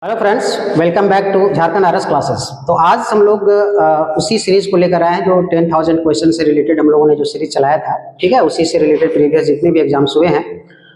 Hello friends, welcome back to Jharkhand RS classes. तो आज हम लोग उसी सीरीज को लेकर आए हैं जो 10,000 क्वेश्चन से रिलेटेड हम लोगों ने जो सीरीज चलाया था। ठीक है, उसी से रिलेटेड प्रीवियस जितने भी एग्जाम्स हुए हैं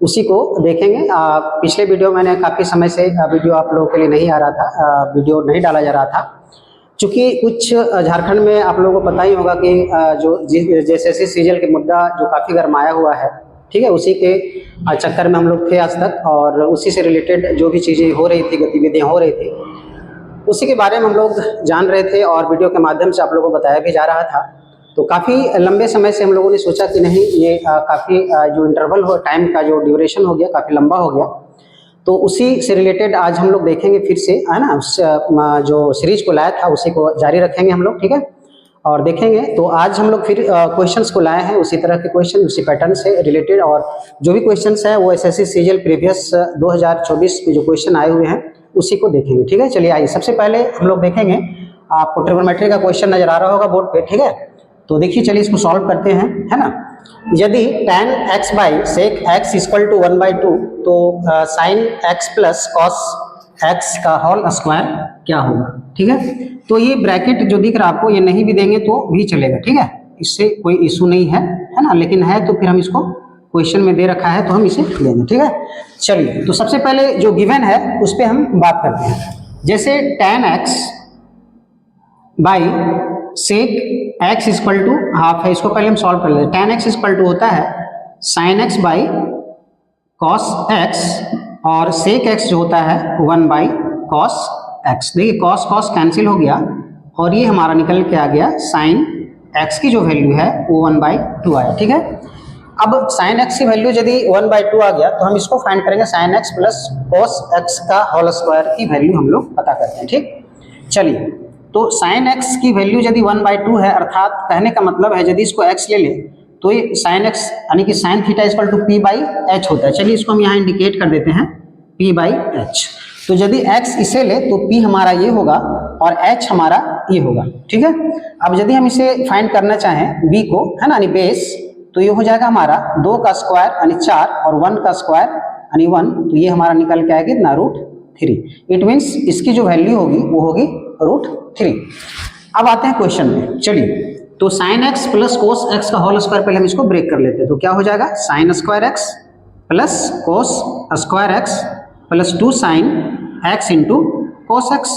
उसी को देखेंगे। पिछले वीडियो मैंने काफ़ी समय से वीडियो आप लोगों के लिए नहीं आ रहा था, वीडियो नहीं डाला जा रहा था क्योंकि कुछ झारखंड में आप लोगों को पता ही होगा कि जो जेएसएससी सीजीएल के मुद्दा जो काफ़ी गरमाया हुआ है, ठीक है, उसी के चक्कर में हम लोग थे आज तक, और उसी से रिलेटेड जो भी चीज़ें हो रही थी, गतिविधियाँ हो रही थी, उसी के बारे में हम लोग जान रहे थे और वीडियो के माध्यम से आप लोगों को बताया भी जा रहा था। तो काफ़ी लंबे समय से हम लोगों ने सोचा कि नहीं, ये काफ़ी जो इंटरवल हो टाइम का जो ड्यूरेशन हो गया काफ़ी लंबा हो गया, तो उसी से रिलेटेड आज हम लोग देखेंगे फिर से, है ना। उस जो सीरीज को लाया था उसी को जारी रखेंगे हम लोग, ठीक है, और देखेंगे। तो आज हम लोग फिर क्वेश्चंस को लाए हैं, उसी तरह के क्वेश्चन उसी पैटर्न से रिलेटेड, और जो भी क्वेश्चंस हैं वो एसएससी सीजीएल प्रीवियस 2024 में जो क्वेश्चन आए हुए हैं उसी को देखेंगे। ठीक है, चलिए आइए सबसे पहले हम लोग देखेंगे। आपको ट्रिग्नोमेट्री का क्वेश्चन नजर आ रहा होगा बोर्ड पे, ठीक है। तो देखिए, चलिए इसको सॉल्व करते हैं, है ना। यदि tan x by sec x equal to 1/2 तो sin x plus cos x का होल स्क्वायर क्या होगा। ठीक है, तो ये ब्रैकेट जो दिख रहा है आपको, ये नहीं भी देंगे तो भी चलेगा, ठीक है, इससे कोई इशू नहीं है, है ना। लेकिन है तो फिर हम इसको क्वेश्चन में दे रखा है तो हम इसे लेंगे, ठीक है। चलिए, तो सबसे पहले जो गिवन है उस पर हम बात करते हैं। जैसे tan x by sec x equal to half है, इसको पहले हम सॉल्व कर लेते हैं। tan x इक्वल टू होता है sin x by cos x, और sec x जो होता है 1 cos x। देखिए cos cos कैंसिल हो गया और ये हमारा निकल के आ गया sin x की जो वैल्यू है वो 1/2 आया, ठीक है। अब sin x की वैल्यू यदि 1/2 आ गया तो हम इसको फाइंड करेंगे sin x plus cos x का होल स्क्वायर की वैल्यू हम लोग पता करते हैं, ठीक। चलिए, तो sin x की वैल्यू यदि 1/2 है, अर्थात कहने का मतलब है यदि इसको x ले ले तो ये sin x यानी कि sin theta equal to p/h होता है। चलिए इसको हम यहाँ इंडिकेट कर देते हैं p/h। तो यदि x इसे ले तो p हमारा ये होगा और h हमारा ये होगा, ठीक है। अब यदि हम इसे फाइंड करना चाहें b को, है ना, यानी बेस, तो ये हो जाएगा हमारा 2 का स्क्वायर यानी 4 और 1 का स्क्वायर यानी 1, तो ये हमारा निकल के आएगा कितना, √3। इट मीन्स इसकी जो वैल्यू होगी वो होगी √3। अब आते हैं क्वेश्चन में। चलिए, तो sin x plus cos x का होल स्क्वायर पहले हम इसको ब्रेक कर लेते हैं। तो क्या हो जाएगा, sin square x plus cos square x plus 2 sin x into cos x,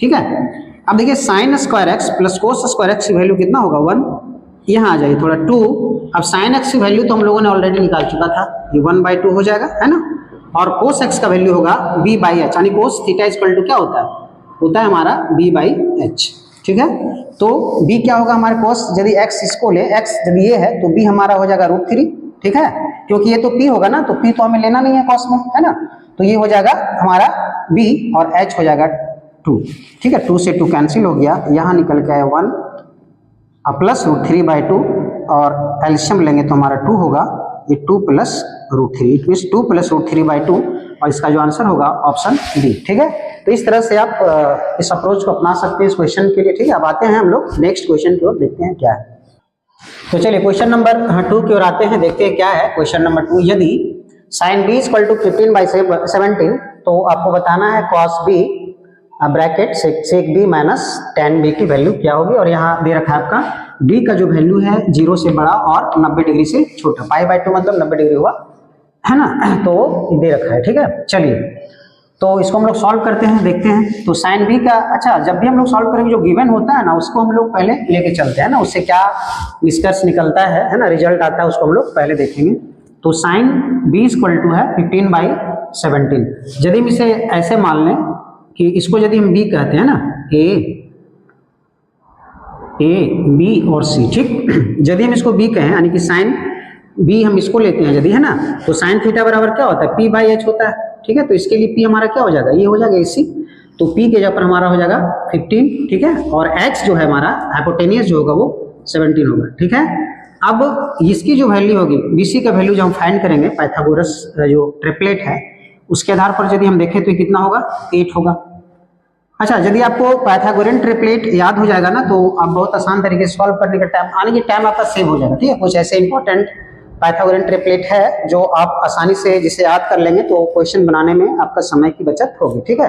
ठीक है। अब देखिए sin square x plus cos square x की वैल्यू कितना होगा, 1। यहाँ आ जाइए थोड़ा 2। अब sin x की वैल्यू तो हम लोगों ने ऑलरेडी निकाल चुका था, ये 1/2 हो जाएगा, है ना। और cos x का वैल्यू होगा b/h, यानी cos थीटा इक्वल टू क्या होता है हमारा b/h, ठीक है। तो b क्या होगा हमारे cos, यदि x इसको ले, x यदि ये है तो b हमारा हो जाएगा √3, ठीक है, क्योंकि ये तो p होगा ना, तो p तो हमें लेना नहीं है cos में, है ना। तो ये हो जाएगा हमारा b और h हो जाएगा 2, ठीक है। 2 से 2 कैंसिल हो गया, यहाँ निकल के आया 1 प्लस √3/2, और एल्शियम लेंगे तो हमारा 2 होगा, ये 2 प्लस √3, इट मीन्स 2 प्लस √3/2, और इसका जो आंसर होगा ऑप्शन डी, ठीक है। तो इस तरह से आप इस अप्रोच को अपना सकते हैं इस क्वेश्चन के लिए, ठीक है। अब आते हैं हम लोग नेक्स्ट क्वेश्चन की ओर, देखते हैं क्या है। तो चलिए क्वेश्चन नंबर 2 की ओर आते हैं, देखते हैं क्या है क्वेश्चन नंबर 2। यदि sin b इक्वल टू 15/17, तो आपको बताना है cos b bracket sec b minus tan b की वैल्यू क्या होगी, और यहाँ दे रखा है आपका d का जो वैल्यू है 0 से बड़ा और 90 डिग्री से छोटा, π/2 मतलब 90 डिग्री हुआ, है ना, तो दे रखा है, ठीक है। चलिए, तो इसको हम लोग सॉल्व करते हैं, देखते हैं। तो sin b का, अच्छा, जब भी हम लोग सॉल्व करेंगे जो गिवन होता है ना उसको हम लोग पहले लेके चलते हैं ना, उससे क्या निष्कर्ष निकलता है ना, रिजल्ट आता है, उसको हम लोग पहले देखेंगे। तो sin b इक्वल टू है 15/17। यदि हम इसे ऐसे मान लें कि इसको यदि हम b कहते हैं ना, a b और c, ठीक। यदि हम इसको b कहें यानी कि sin b हम इसको लेते हैं यदि, है ना, तो sin थीटा बराबर क्या होता है, p/h होता है, ठीक है। तो इसके लिए p हमारा क्या हो जाएगा, ये हो जाएगा ac, तो p के जगह पर हमारा हो जाएगा 15, ठीक है, और h जो है हमारा हाइपोटेनियस जो होगा वो 17 होगा, ठीक है। अब इसकी जो वैल्यू होगी bc का वैल्यू जो हम फाइंड करेंगे, पाइथागोरस जो ट्रिपलेट है उसके आधार पर यदि हम देखें तो कितना होगा, 8 होगा। अच्छा, यदि आपको पाइथागोरियन ट्रिपलेट याद हो जाएगा ना तो आप बहुत आसान तरीके से सॉल्व करने का टाइम आने की टाइम आपका सेव हो जाएगा, ठीक है। कुछ ऐसे इंपॉर्टेंट पाइथागोरियन ट्रिपलेट है जो आप आसानी से जिसे याद कर लेंगे तो क्वेश्चन बनाने में आपका समय की बचत होगी, ठीक है।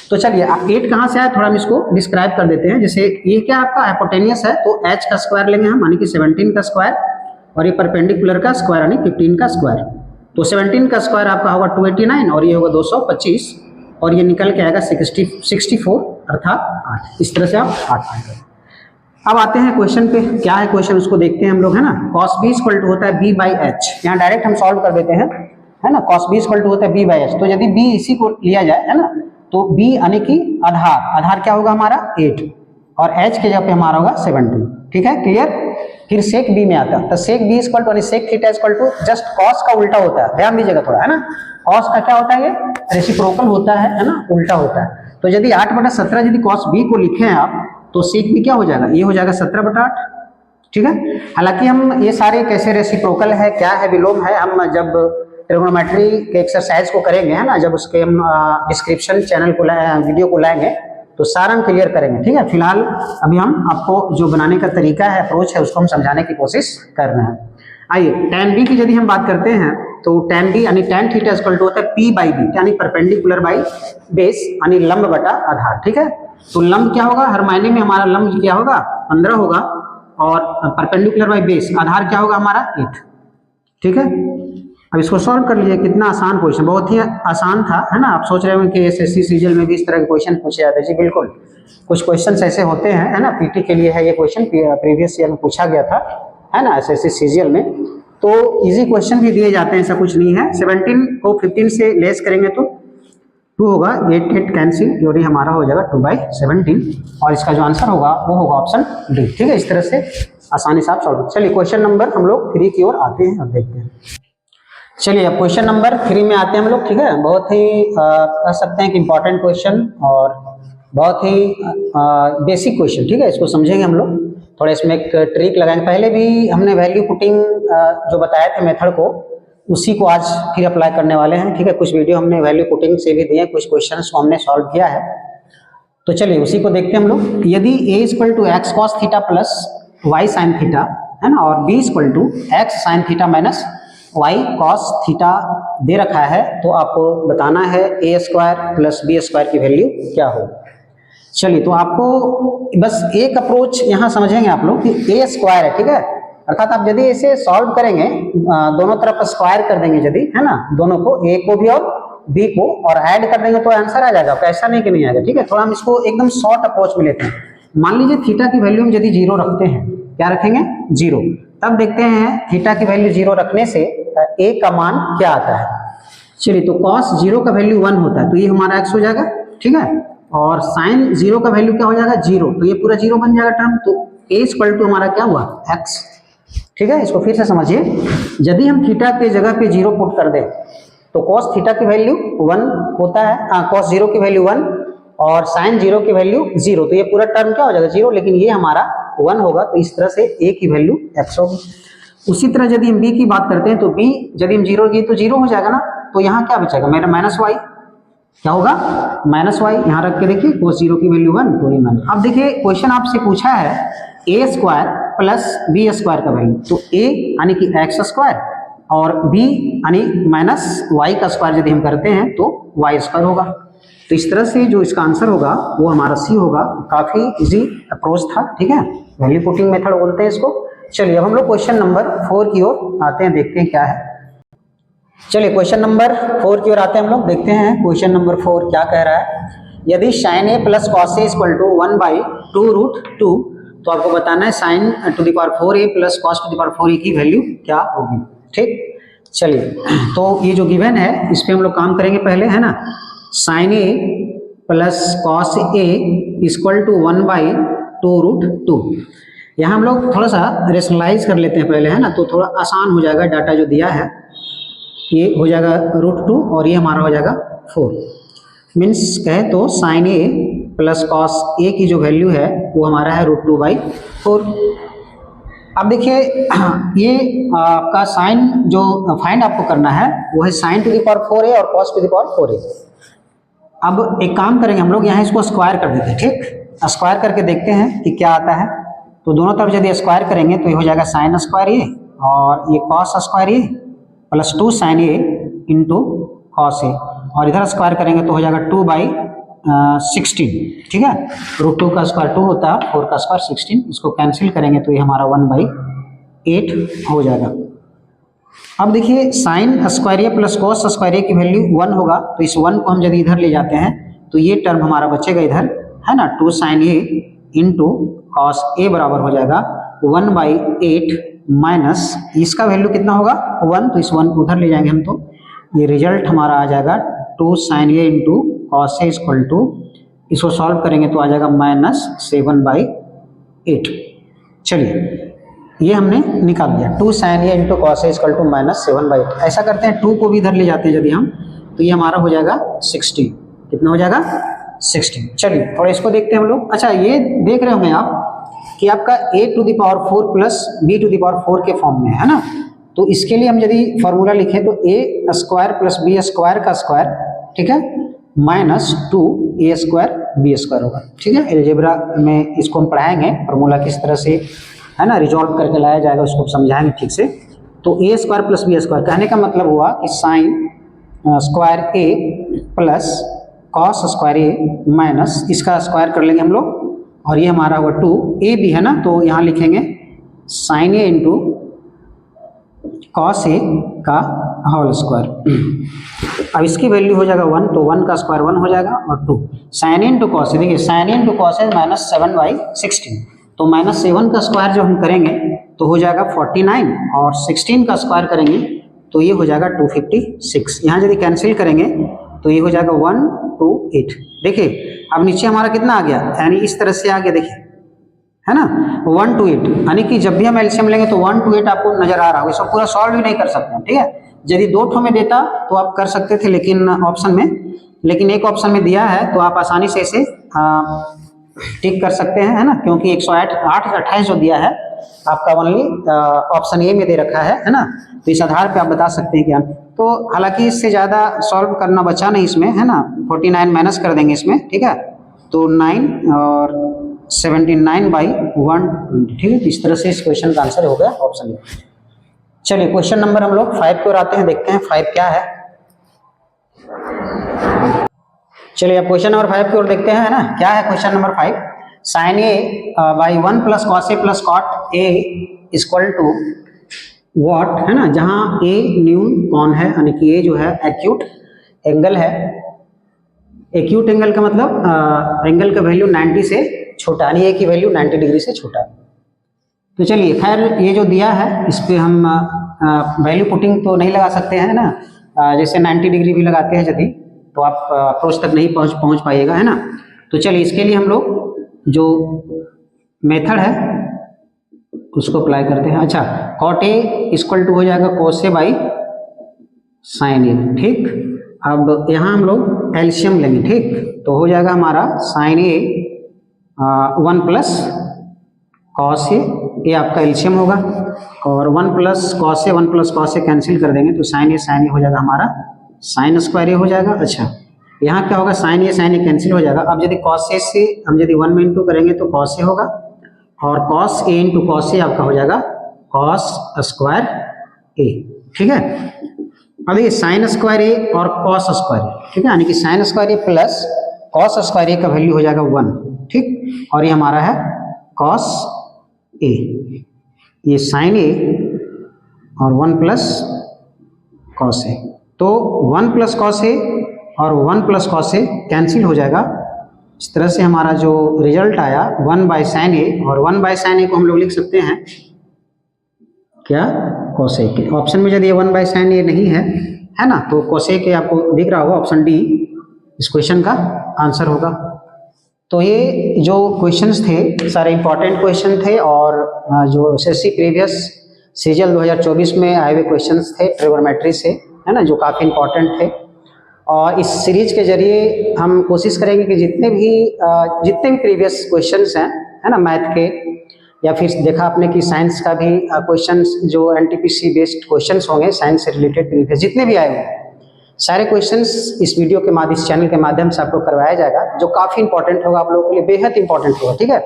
तो चलिए, 8 कहाँ से आया थोड़ा हम इसको डिस्क्राइब कर देते हैं। जैसे ये क्या आपका हाइपोटेनियस है तो h का स्क्वायर लेंगे हम, यानी कि 17 का स्क्वायर, और ये परपेंडिकुलर का स्क्वायर यानी 15 का स्क्वायर। तो 17 का स्क्वायर आपका होगा 289 और ये होगा 225 और ये निकल के आएगा 64 अर्थात 8। इस तरह से आप 8 पाएंगे। अब आते हैं क्वेश्चन पे, क्या है क्वेश्चन उसको देखते हैं हम लोग, है ना। cos b इक्वल टू होता है b बाई एच, यहाँ डायरेक्ट हम सॉल्व कर देते हैं, है ना। cos b इक्वल टू होता है b बाई एच, तो यदि b इसी को लिया जाए, है ना, तो b यानी कि आधार क्या होगा हमारा 8 और h के जगह पे हमारा होगा 17, ठीक है, क्लियर। फिर सेक b में आता है, तो sec b equal to sec theta equal to just cos का उल्टा होता है, ध्यान दीजिएगा थोड़ा, है ना। cos का क्या होता है, ये रेसिप्रोकल होता है ना, उल्टा होता है। तो यदि 8/17 यदि cos b को लिखे हैं आप, तो सेक भी क्या हो जाएगा, ये हो जाएगा 17/8, ठीक है। हालांकि हम ये सारे कैसे रेसिप्रोकल है, क्या है, विलोम है, हम जब ट्रिग्नोमेट्री के एक्सरसाइज को करेंगे, है ना, जब उसके हम डिस्क्रिप्शन चैनल को वीडियो को लाएंगे तो सारा हम क्लियर करेंगे, ठीक है। फिलहाल अभी हम आपको जो बनाने का तरीका है, अप्रोच है, उसको हम समझाने की कोशिश कर रहे हैं। आइए, tan b की यदि हम बात करते हैं तो tan b यानी tan थीटा इक्वल टू होता है p बाई b, यानी परपेंडिकुलर बाई बेस, यानी लंब बटा आधार, ठीक है। तो लंब क्या होगा, हर मायने में हमारा लंब क्या होगा 15 होगा और परपेंडिकुलर बाई बेस आधार क्या होगा हमारा 8, ठीक है। अब इसको सॉल्व कर लीजिए, कितना आसान क्वेश्चन, बहुत ही आसान था, है ना। आप सोच रहे होंगे कि एसएससी सीजीएल में भी इस तरह के क्वेश्चन पूछे जाते हैं, जी बिल्कुल, कुछ क्वेश्चन ऐसे होते हैं, है ना। पीटी के लिए है ये क्वेश्चन, प्रीवियस ईयर में पूछा गया था, है ना, एसएससी सीजीएल में। तो इजी क्वेश्चन भी दिए जाते हैं, ऐसा कुछ नहीं है। 17 को 15 से लेस करेंगे तो 2 होगा, 8 कैंसिल, जो नहीं हमारा हो जाएगा 2/17 और इसका जो आंसर होगा वो होगा ऑप्शन डी, ठीक है। इस तरह से आसानी से आप सॉल्व। चलिए क्वेश्चन नंबर हम लोग 3 की ओर आते हैं और देखते हैं। चलिए अब क्वेश्चन नंबर 3 में आते हैं हम लोग, ठीक है। बहुत ही कह सकते हैं कि इंपॉर्टेंट क्वेश्चन और बहुत ही बेसिक क्वेश्चन, ठीक है। इसको समझेंगे हम लोग, थोड़ा इसमें एक ट्रिक लगाएंगे। पहले भी हमने वैल्यू पुटिंग जो बताया था मेथड को, उसी को आज फिर अप्लाई करने वाले हैं, ठीक है। कुछ वीडियो हमने वैल्यू पुटिंग से भी दिए, कुछ क्वेश्चंस को हमने सॉल्व किया है, तो चलिए उसी को देखते हैं हम लोग। यदि a equal to x cos theta plus y sine theta, है ना, और b equal to x sine theta minus y cos theta दे रखा है, तो आपको बताना है a square plus b square की वैल्यू क्या हो। चलिए, तो आपको बस एक अप्रोच यहाँ समझेंगे आप लोग कि a स्क्वायर है, ठीक है। अर्थात आप यदि इसे सॉल्व करेंगे, दोनों तरफ स्क्वायर कर देंगे यदि, है ना, दोनों को, a को भी और b को, और ऐड कर देंगे तो आंसर आ जाएगा, ऐसा नहीं कि नहीं आएगा, ठीक है। थोड़ा हम इसको एकदम शॉर्ट अप्रोच में लेते हैं। मान लीजिए थीटा की वैल्यू हम यदि 0 रखते हैं, क्या रखेंगे 0, तब देखते हैं थीटा की वैल्यू 0 रखने से a का मान क्या आता है। चलिए, तो cos 0 का वैल्यू 1 होता है, तो ये हमारा x हो जाएगा, ठीक है। और sin 0 का वैल्यू क्या हो जाएगा 0, तो ये पूरा 0 बन जाएगा टर्म, तो a इक्वल टू हमारा क्या हुआ x, ठीक है। इसको फिर से समझिए, यदि हम थीटा के जगह पे 0 पुट कर दें तो cos थीटा की वैल्यू 1 होता है, cos 0 की वैल्यू 1 और sin 0 की वैल्यू 0, तो ये पूरा टर्म क्या हो जाएगा 0, लेकिन ये हमारा 1 होगा, तो इस तरह से a की वैल्यू x होगी। उसी तरह यदि हम b की बात करते हैं तो b यदि हम 0 की तो 0 हो जाएगा ना, तो यहाँ क्या बचेगा मेरा माइनस वाई, क्या होगा माइनस वाई, यहाँ रख के देखिए cos 0 की वैल्यू 1, तो ये माइनस। अब देखिए क्वेश्चन आपसे पूछा है a square plus b square का वैल्यू, तो a यानी कि x स्क्वायर और b यानी माइनस y का स्क्वायर यदि हम करते हैं तो y स्क्वायर होगा। तो इस तरह से जो इसका आंसर होगा वो हमारा सी होगा। काफी इजी अप्रोच था, ठीक है, वैल्यू पुटिंग मेथड बोलते हैं इसको। चलिए अब हम लोग क्वेश्चन नंबर 4 की ओर आते हैं, देखते हैं क्या है। चलिए क्वेश्चन नंबर 4 की ओर आते हैं हम लोग, देखते हैं क्वेश्चन नंबर 4 क्या कह रहा है। यदि sin a plus cos a equal to 1/2√2, तो आपको बताना है sin to the power 4a plus cos to the power 4a की वैल्यू क्या होगी, ठीक। चलिए, तो ये जो गिवन है इस पे हम लोग काम करेंगे पहले, है ना। sin a plus cos a equal to 1/2√2, यहाँ हम लोग थोड़ा सा रेशनलाइज कर लेते हैं पहले, है ना, तो थोड़ा आसान हो जाएगा। डाटा जो दिया है ये हो जाएगा √2 और ये हमारा हो जाएगा 4, मीन्स कहे तो sin a प्लस कॉस ए की जो वैल्यू है वो हमारा है √2/4। अब देखिए ये आपका साइन जो फाइंड आपको करना है वो है sin to the power 4a और cos to the power 4a। अब एक काम करेंगे हम लोग, यहाँ इसको स्क्वायर कर देते हैं, ठीक, स्क्वायर करके देखते हैं कि क्या आता है। तो दोनों तरफ यदि स्क्वायर करेंगे तो ये हो जाएगा sin स्क्वायर ए और ये cos square A plus 2 sine a into cos ए, और इधर स्क्वायर करेंगे तो हो जाएगा 2/16, ठीक है। √2 का स्क्वायर 2 होता है, 4 का स्क्वायर 16, इसको कैंसिल करेंगे तो ये हमारा 1/8 हो जाएगा। अब देखिए साइन स्क्वायर ए प्लस कॉस स्क्वायर ए की वैल्यू 1 होगा, तो इस 1 को हम यदि इधर ले जाते हैं तो ये टर्म हमारा बचेगा इधर, है ना, 2 साइन ए इंटू कॉस ए बराबर हो जाएगा 1/8 माइनस इसका वैल्यू कितना होगा 1, तो इस 1 को उधर ले जाएंगे हम, तो ये रिजल्ट हमारा आ जाएगा 2 sine a into cos a equal to, इसको सॉल्व करेंगे तो आ जाएगा -7/8। चलिए ये हमने निकाल लिया, 2 sine a into cos a equal to -7/8। ऐसा करते हैं 2 को भी इधर ले जाते हैं यदि हम, तो ये हमारा हो जाएगा 60। कितना हो जाएगा 60। चलिए थोड़ा इसको देखते हैं हम लोग। अच्छा ये देख रहे होंगे आप कि आपका a⁴ प्लस b⁴ के फॉर्म में है ना, तो इसके लिए हम यदि फॉर्मूला लिखें तो a² प्लस b² का स्क्वायर, ठीक है, -2a² b² होगा, ठीक है। अलजेब्रा में इसको हम पढ़ाएंगे फॉर्मूला किस तरह से, है ना, रिजॉल्व करके लाया जाएगा, उसको समझाएंगे ठीक से। तो a² प्लस b² कहने का मतलब हुआ कि sine square a plus cos square A minus इसका स्क्वायर कर लेंगे हम लोग, और ये हमारा हुआ 2a भी है ना, तो यहाँ लिखेंगे साइन ए इंटू कॉस ए का होल स्क्वायर। अब इसकी वैल्यू हो जाएगा 1, तो 1 का स्क्वायर 1 हो जाएगा, और 2 साइन ए इंटू कॉस ए, देखिए साइन ए इंटू कॉस ए -7/16, तो -7 का स्क्वायर जो हम करेंगे तो हो जाएगा 49, और 16 का स्क्वायर करेंगे तो ये हो जाएगा 256। यहाँ यदि कैंसिल करेंगे तो ये हो जाएगा 128। देखिए अब नीचे हमारा कितना आ गया, यानी इस तरह से आ गया, देखिए है ना 128, यानी कि जब भी हम एलसीएम लेंगे तो 128 आपको नजर आ रहा होगा। इसको पूरा सॉल्व भी नहीं कर सकते, ठीक है। यदि 2 ठो में देता तो आप कर सकते थे, लेकिन ऑप्शन में, लेकिन एक ऑप्शन में दिया है तो आप आसानी से इसे टिक कर सकते हैं, है ना, क्योंकि 128 जो दिया है आपका ओनली ऑप्शन ए में दे रखा है ना, तो इस आधार पे आप बता सकते हैं क्या। तो हालांकि इससे ज़्यादा सॉल्व करना बचा नहीं इसमें, है ना, 49 माइनस कर देंगे इसमें, ठीक है, तो 9 और 79/1, ठीक है। तो इस तरह से इस क्वेश्चन का आंसर हो गया ऑप्शन ए। चलिए क्वेश्चन नंबर हम लोग 5 की ओर आते हैं, देखते हैं 5 क्या है। चलिए अब क्वेश्चन नंबर 5 की ओर देखते हैं, है ना, क्या है question number 5। Sine a by 1 plus cos a plus cot a equal to what, है ना, जहाँ ए न्यून कौन है, यानी कि ए जो है एक्यूट एंगल है। एक्यूट एंगल का मतलब एंगल का वैल्यू 90 से छोटा, यानी ए की वैल्यू 90 डिग्री से छोटा। तो चलिए खैर ये जो दिया है इस पर हम वैल्यू पुटिंग तो नहीं लगा सकते हैं ना, जैसे 90 डिग्री भी लगाते हैं यदि तो आप अप्रोच तक नहीं पहुंच पाइएगा, है ना। तो चलिए इसके लिए हम लोग जो मेथड है उसको अप्लाई करते हैं। अच्छा, कॉट ए इक्वल टू हो जाएगा कोस ए बाई साइन ए, ठीक। अब यहाँ हम लोग एलसीएम लेंगे, ठीक, तो हो जाएगा हमारा साइन ए 1 प्लस कॉस ए, ये आपका एलसीएम होगा, और 1 प्लस कॉस ए 1 प्लस कॉस ए कैंसिल कर देंगे तो साइन ए हो जाएगा हमारा साइन स्क्वायर ए हो जाएगा। अच्छा यहाँ क्या होगा, साइन ए कैंसिल हो जाएगा। अब यदि कॉस ए से हम यदि 1 में इंटू करेंगे तो कॉस ए होगा, और कॉस ए इंटू कॉस ए आपका हो जाएगा कॉस स्क्वायर ए, ठीक है। अब देखिए साइन स्क्वायर ए और कॉस स्क्वायर ए, ठीक है, यानी कि साइन स्क्वायर ए प्लस कॉस स्क्वायर ए का वैल्यू हो जाएगा 1, ठीक, और ये हमारा है कॉस ए, ये साइन ए और 1 प्लस कॉस ए, तो 1 प्लस कॉस ए और 1 प्लस कॉस ए कैंसिल हो जाएगा। इस तरह से हमारा जो रिजल्ट आया 1/sin ए, और 1/sin ए को हम लोग लिख सकते हैं क्या, cos ए के। ऑप्शन में यदि 1/sin ए नहीं है ना, तो cos ए के आपको दिख रहा होगा, ऑप्शन डी इस क्वेश्चन का आंसर होगा। तो ये जो क्वेश्चंस थे सारे इंपॉर्टेंट क्वेश्चन थे, और जो एसएससी प्रीवियस सीजल 2024 में आए हुए क्वेश्चंस थे ट्रिगोनोमेट्री से, है ना, जो काफ़ी इंपॉर्टेंट थे। और इस सीरीज के जरिए हम कोशिश करेंगे कि जितने भी प्रीवियस क्वेश्चंस हैं, है ना, मैथ के, या फिर देखा आपने कि साइंस का भी क्वेश्चंस जो एनटीपीसी बेस्ड क्वेश्चंस होंगे, साइंस से रिलेटेड प्रीवियस जितने भी आए होंगे, सारे क्वेश्चंस इस वीडियो के माध्यम, इस चैनल के माध्यम से आपको करवाया जाएगा, जो काफ़ी इंपॉर्टेंट होगा आप लोगों के लिए, बेहद इंपॉर्टेंट होगा। ठीक है,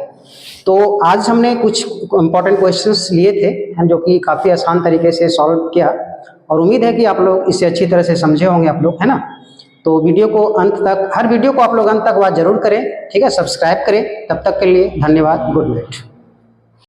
तो आज हमने कुछ इंपॉर्टेंट क्वेश्चंस लिए थे जो कि काफ़ी आसान तरीके से सॉल्व किया, और उम्मीद है कि आप लोग इसे अच्छी तरह से समझे होंगे आप लोग, है ना। तो वीडियो को अंत तक, हर वीडियो को आप लोग अंत तक वॉच जरूर करें, ठीक है, सब्सक्राइब करें। तब तक के लिए धन्यवाद, गुड नाइट।